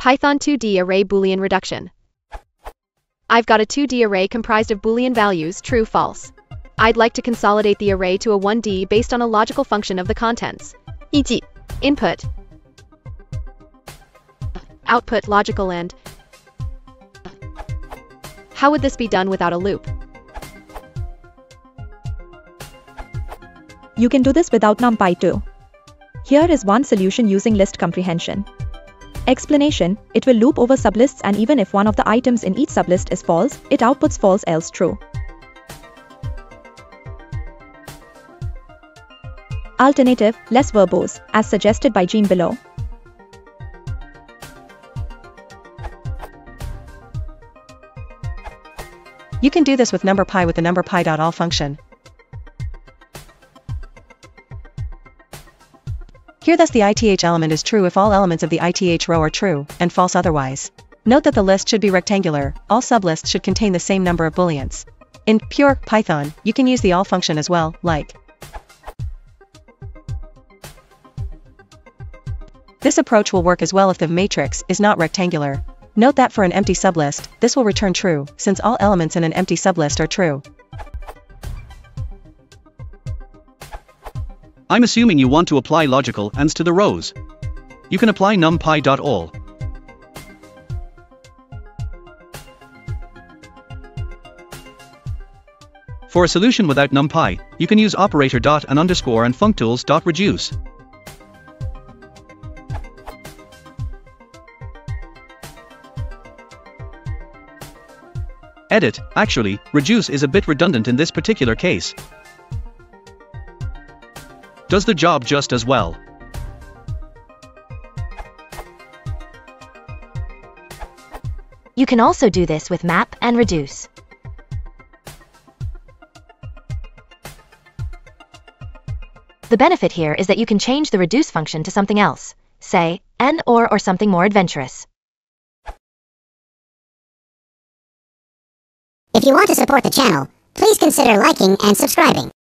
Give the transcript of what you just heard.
Python 2D array Boolean reduction. I've got a 2D array comprised of Boolean values, true, false. I'd like to consolidate the array to a 1D based on a logical function of the contents, e.g., input, output, logical and. How would this be done without a loop? You can do this without NumPy too. Here is one solution using list comprehension. Explanation: it will loop over sublists, and even if one of the items in each sublist is false, it outputs false else true. Alternative, less verbose, as suggested by Jean below. You can do this with NumPy with the NumPy.all function. Here thus the ith element is true if all elements of the ith row are true, and false otherwise. Note that the list should be rectangular, all sublists should contain the same number of booleans. In pure Python, you can use the all function as well, like. This approach will work as well if the matrix is not rectangular. Note that for an empty sublist, this will return true, since all elements in an empty sublist are true. I'm assuming you want to apply logical ands to the rows. You can apply numpy.all. For a solution without numpy, you can use operator dot and underscore and functools dot reduce. Edit: actually, reduce is a bit redundant in this particular case. Does the job just as well. You can also do this with map and reduce. The benefit here is that you can change the reduce function to something else, say, n or something more adventurous. If you want to support the channel, please consider liking and subscribing.